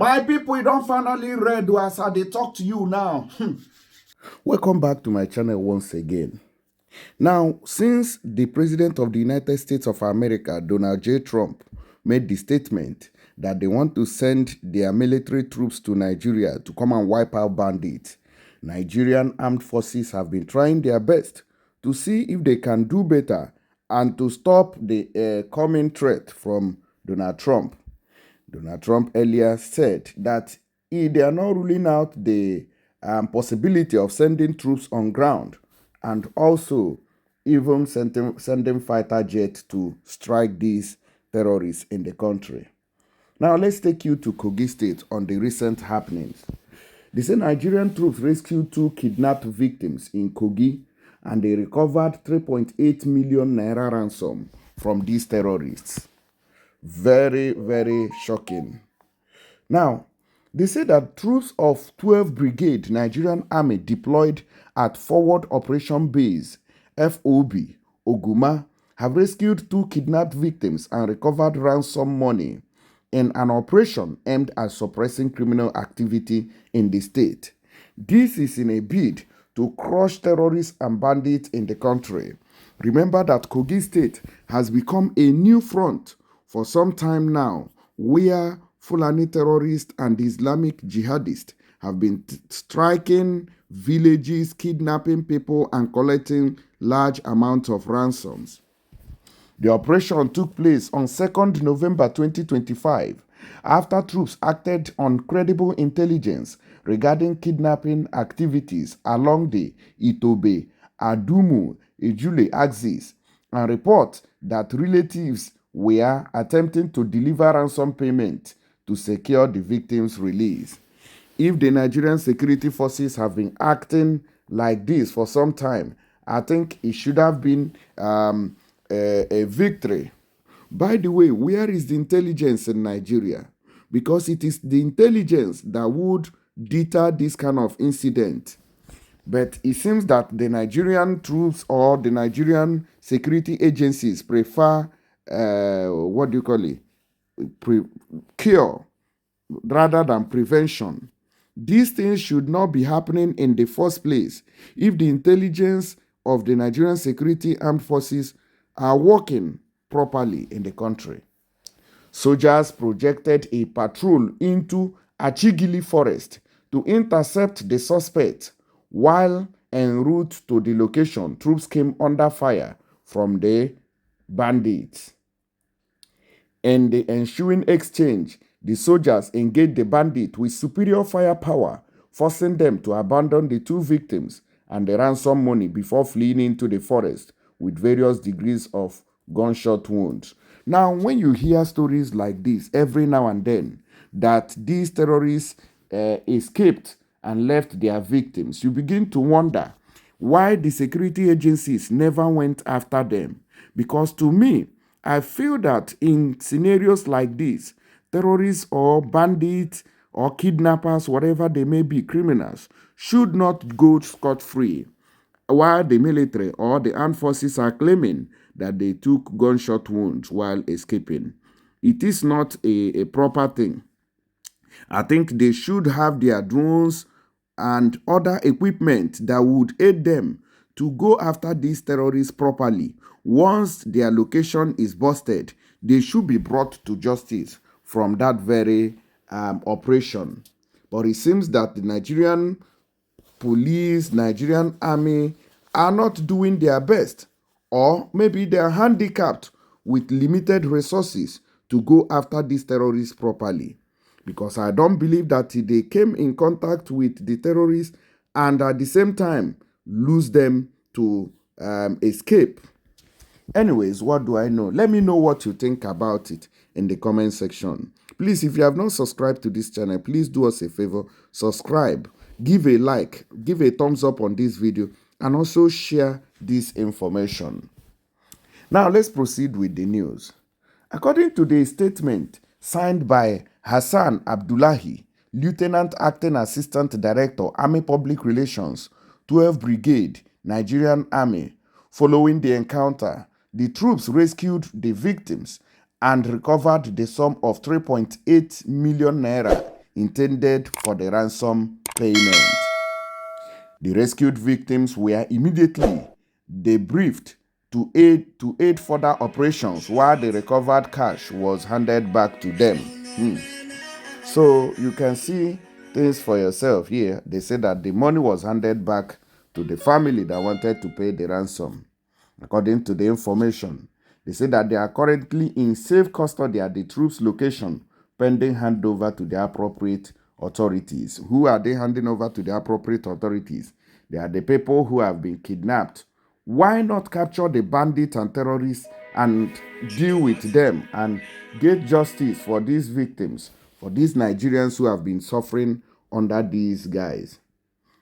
My people, you don't finally read as I they talk to you now. Welcome back to my channel once again. Now, since the President of the United States of America, Donald J. Trump, made the statement that they want to send their military troops to Nigeria to come and wipe out bandits, Nigerian armed forces have been trying their best to see if they can do better and to stop the coming threat from Donald Trump. Donald Trump earlier said that they are not ruling out the possibility of sending troops on ground and also even sending fighter jets to strike these terrorists in the country. Now let's take you to Kogi State on the recent happenings. They say Nigerian troops rescued 2 kidnapped victims in Kogi and they recovered 3.8 million naira ransom from these terrorists. Very, very shocking. Now, they say that troops of 12th Brigade Nigerian Army deployed at Forward Operation Base, FOB, Oguma, have rescued 2 kidnapped victims and recovered ransom money in an operation aimed at suppressing criminal activity in the state. This is in a bid to crush terrorists and bandits in the country. Remember that Kogi State has become a new front for some time now, where Fulani terrorists and Islamic jihadists have been striking villages, kidnapping people, and collecting large amounts of ransoms. The operation took place on 2nd November 2025 after troops acted on credible intelligence regarding kidnapping activities along the Itobe, Adumu, Ejule axis and report that relatives were attempting to deliver ransom payment to secure the victims' release. If the Nigerian security forces have been acting like this for some time, I think it should have been a victory. By the way, where is the intelligence in Nigeria? Because it is the intelligence that would deter this kind of incident. But it seems that the Nigerian troops or the Nigerian security agencies prefer, cure rather than prevention. These things should not be happening in the first place if the intelligence of the Nigerian security armed forces are working properly in the country. Soldiers projected a patrol into Achigili forest to intercept the suspect. While en route to the location, troops came under fire from the bandits. In the ensuing exchange, the soldiers engaged the bandits with superior firepower, forcing them to abandon the 2 victims and the ransom money before fleeing into the forest with various degrees of gunshot wounds. Now, when you hear stories like this every now and then, that these terrorists escaped and left their victims, you begin to wonder why the security agencies never went after them. Because to me, I feel that in scenarios like this, terrorists or bandits or kidnappers, whatever they may be, criminals, should not go scot-free, while the military or the armed forces are claiming that they took gunshot wounds while escaping. It is not a proper thing. I think they should have their drones and other equipment that would aid them to go after these terrorists properly. Once their location is busted, they should be brought to justice from that very operation. But it seems that the Nigerian police, Nigerian army are not doing their best, or maybe they are handicapped with limited resources to go after these terrorists properly. Because I don't believe that they came in contact with the terrorists and at the same time lose them to escape. Anyways, what do I know? Let me know what you think about it in the comment section. Please, if you have not subscribed to this channel, please do us a favor, subscribe, give a like, give a thumbs up on this video, and also share this information. Now, let's proceed with the news. According to the statement signed by Hassan Abdullahi, Lieutenant Acting Assistant Director, Army Public Relations, 12th Brigade, Nigerian Army, following the encounter, the troops rescued the victims and recovered the sum of 3.8 million naira intended for the ransom payment. The rescued victims were immediately debriefed to aid further operations while the recovered cash was handed back to them. So you can see things for yourself here. They say that the money was handed back to the family that wanted to pay the ransom. According to the information, they say that they are currently in safe custody at the troops' location, pending handover to the appropriate authorities. Who are they handing over to the appropriate authorities? They are the people who have been kidnapped. Why not capture the bandits and terrorists and deal with them and get justice for these victims, for these Nigerians who have been suffering under these guys?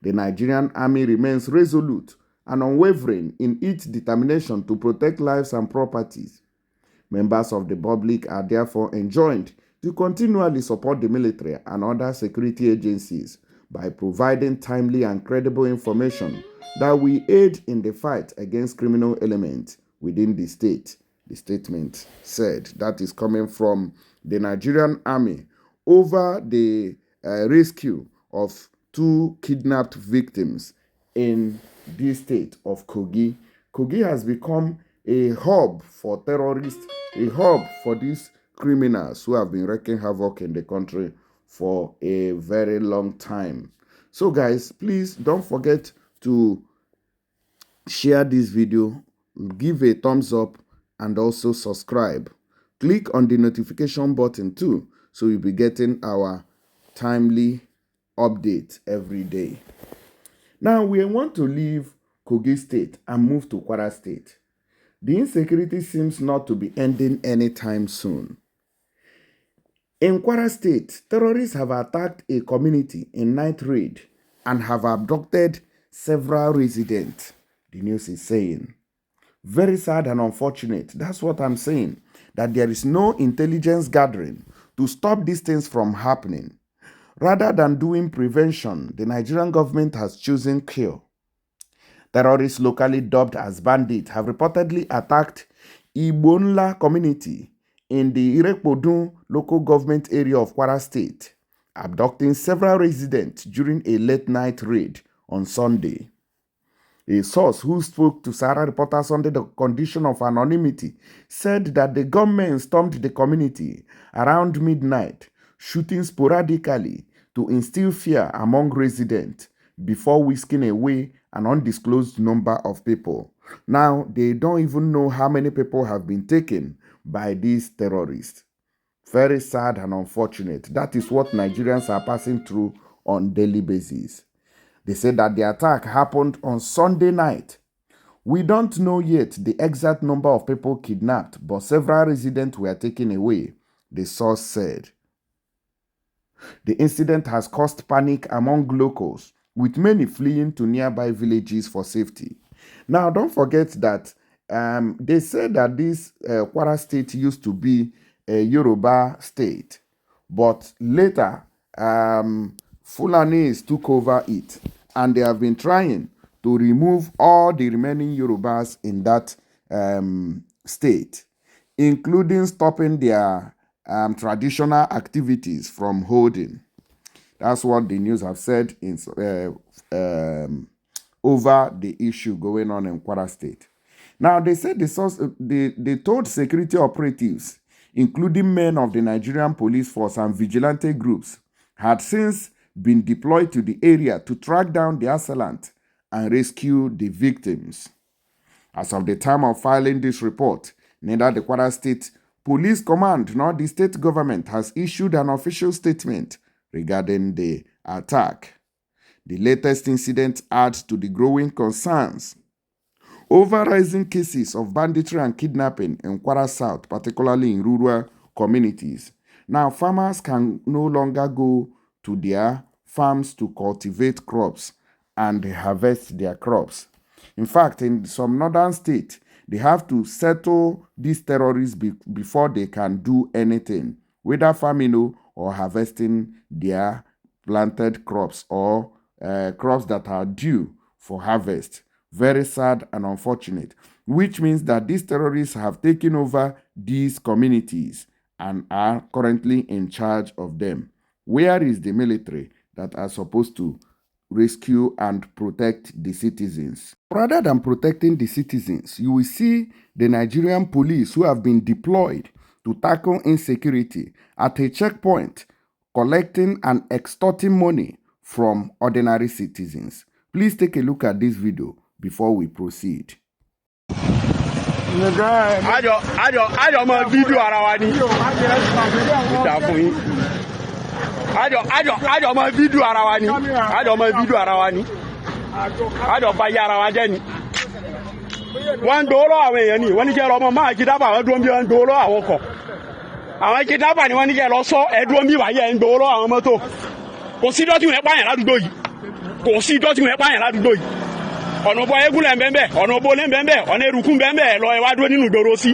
The Nigerian army remains resolute and unwavering in its determination to protect lives and properties. Members of the public are therefore enjoined to continually support the military and other security agencies by providing timely and credible information that will aid in the fight against criminal elements within the state. The statement said that is coming from the Nigerian army over the rescue of 2 kidnapped victims in this state of Kogi. Kogi has become a hub for terrorists, a hub for these criminals who have been wreaking havoc in the country for a very long time. So guys, please don't forget to share this video, give a thumbs up, and also subscribe. Click on the notification button too, so you'll be getting our timely update every day. Now we want to leave Kogi State and move to Kwara State. The insecurity seems not to be ending anytime soon. In Kwara State, terrorists have attacked a community in night raid and have abducted several residents, the news is saying. Very sad and unfortunate. That's what I'm saying, that there is no intelligence gathering to stop these things from happening. Rather than doing prevention, the Nigerian government has chosen cure. Terrorists locally dubbed as bandits have reportedly attacked Igbonla community in the Irekpodun local government area of Kwara State, abducting several residents during a late-night raid on Sunday. A source who spoke to Sahara reporters under the condition of anonymity said that the gunmen stormed the community around midnight, shooting sporadically to instill fear among residents before whisking away an undisclosed number of people. Now, they don't even know how many people have been taken by these terrorists. Very sad and unfortunate. That is what Nigerians are passing through on daily basis. They said that the attack happened on Sunday night. We don't know yet the exact number of people kidnapped, but several residents were taken away, the source said. The incident has caused panic among locals, with many fleeing to nearby villages for safety. Now, don't forget that they said that this Kwara State used to be a Yoruba state, but later Fulanis took over it, and they have been trying to remove all the remaining Yorubas in that state, including stopping their traditional activities from holding. That's what the news have said in, over the issue going on in Kwara State. Now, they said they told security operatives, including men of the Nigerian police force and vigilante groups, had since been deployed to the area to track down the assailant and rescue the victims. As of the time of filing this report, neither the Kwara State Police Command nor the state government has issued an official statement regarding the attack. The latest incident adds to the growing concerns over rising cases of banditry and kidnapping in Kwara South, particularly in rural communities. Now, farmers can no longer go to their farms to cultivate crops and harvest their crops. In fact, in some northern states, they have to settle these terrorists before they can do anything, whether farming or harvesting their planted crops or crops that are due for harvest. Very sad and unfortunate, which means that these terrorists have taken over these communities and are currently in charge of them. Where is the military that are supposed to rescue and protect the citizens? Rather than protecting the citizens, you will see the Nigerian police who have been deployed to tackle insecurity at a checkpoint, collecting and extorting money from ordinary citizens. Please take a look at this video before we proceed. Àjọ mọ fídíò ara wa ni. Ìjà fún yín. Àjọ mọ fídíò ara wa ni. Àjọ mọ fídíò ara wa ni. Àjọ bá yé ara wa jẹ́ ni. Wọ́n ń dòó lọ́wọ́ àwọn èèyàn ni. Wọ́n ní kí ẹ lọ mọ máa kidnapper àwọn dúró bí wọ́n ń dòó lọ́wọ́ àwọn ọkọ̀. Àwọn kidnapper ni wọ́n ní kí ẹ lọ sọ ẹ̀dúró bí wàá yẹ ń dòó lọ́wọ́ àwọn mọ́tò. Kò sí dọ́tí wọn pààyàn ládùúgbò yìí. Kò sí dọ́tí wọn pààyàn ládùúgbò yìí. Ọ̀nà ọ̀bọ eégún lẹ̀ ń bẹ́ẹ̀ ọ̀nà ọ̀bọ lẹ̀ ń bẹ́ẹ̀ ọ̀nà eruku ń bẹ́ẹ̀ lọ ẹ wá dúró nínú ìgboro sí.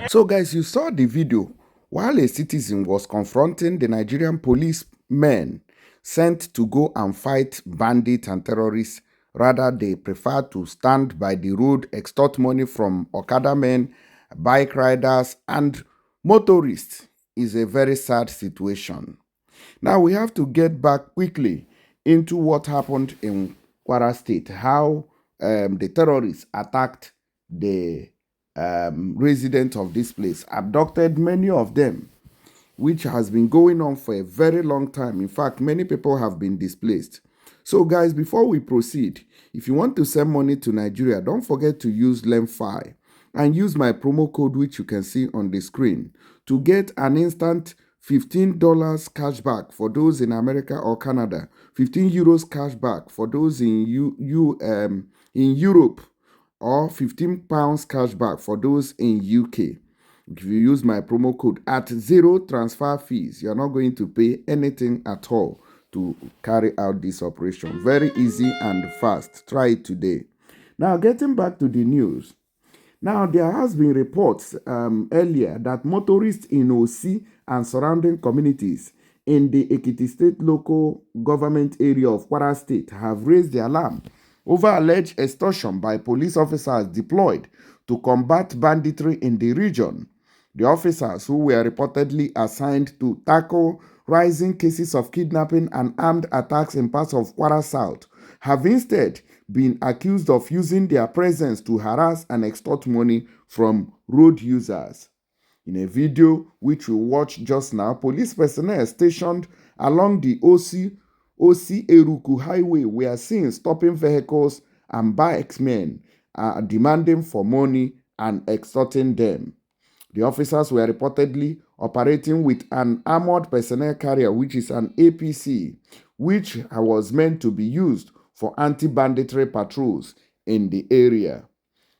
So guys, you saw the video while a citizen was confronting the Nigerian policemen sent to go and fight bandits and terrorists. Rather, they prefer to stand by the road, extort money from Okada men, bike riders, and motorists. Is a very sad situation. Now we have to get back quickly into what happened in Kwara State, how the terrorists attacked the residents of this place, abducted many of them, which has been going on for a very long time. In fact, many people have been displaced. So guys, before we proceed, if you want to send money to Nigeria, don't forget to use LEM5 and use my promo code, which you can see on the screen, to get an instant $15 cashback for those in America or Canada, 15 euros cashback for those in Europe, or 15 pounds cashback for those in UK. If you use my promo code at zero transfer fees, you're not going to pay anything at all to carry out this operation. Very easy and fast. Try it today. Now, getting back to the news. Now, there has been reports earlier that motorists in OC and surrounding communities in the Ekiti State local government area of Kwara State have raised the alarm over alleged extortion by police officers deployed to combat banditry in the region. The officers, who were reportedly assigned to tackle rising cases of kidnapping and armed attacks in parts of Kwara South, have instead been accused of using their presence to harass and extort money from road users. In a video which we watched just now, police personnel stationed along the OC Eruku Highway were seen stopping vehicles and bikesmen demanding for money and extorting them. The officers were reportedly operating with an armored personnel carrier, which is an APC, which was meant to be used for anti-banditry patrols in the area.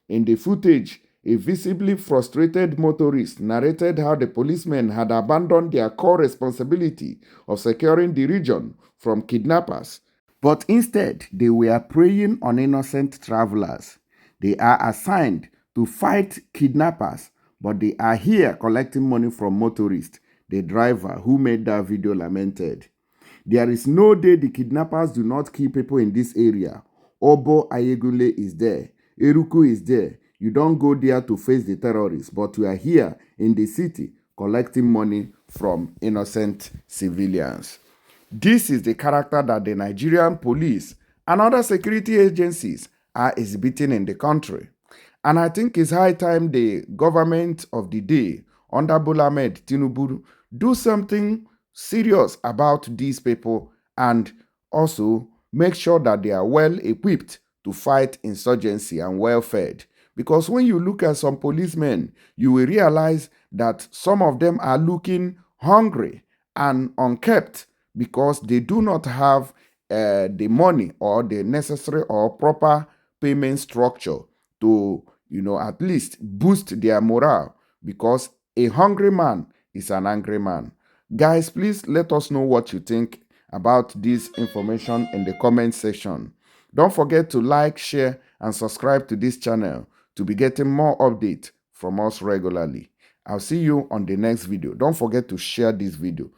In the footage, a visibly frustrated motorist narrated how the policemen had abandoned their core responsibility of securing the region from kidnappers, but instead they were preying on innocent travelers. They are assigned to fight kidnappers, but they are here collecting money from motorists, the driver who made that video lamented. There is no day the kidnappers do not kill people in this area. Obo Ayegule is there. Eruku is there. You don't go there to face the terrorists, but we are here in the city collecting money from innocent civilians. This is the character that the Nigerian police and other security agencies are exhibiting in the country. And I think it's high time the government of the day, under Bola Ahmed Tinubu, do something serious about these people and also make sure that they are well equipped to fight insurgency and well fed. Because when you look at some policemen, you will realize that some of them are looking hungry and unkept because they do not have the money or the necessary or proper payment structure to, at least boost their morale, because a hungry man is an angry man. Guys, please let us know what you think about this information in the comment section. Don't forget to like, share, and subscribe to this channel to be getting more updates from us regularly. I'll see you on the next video. Don't forget to share this video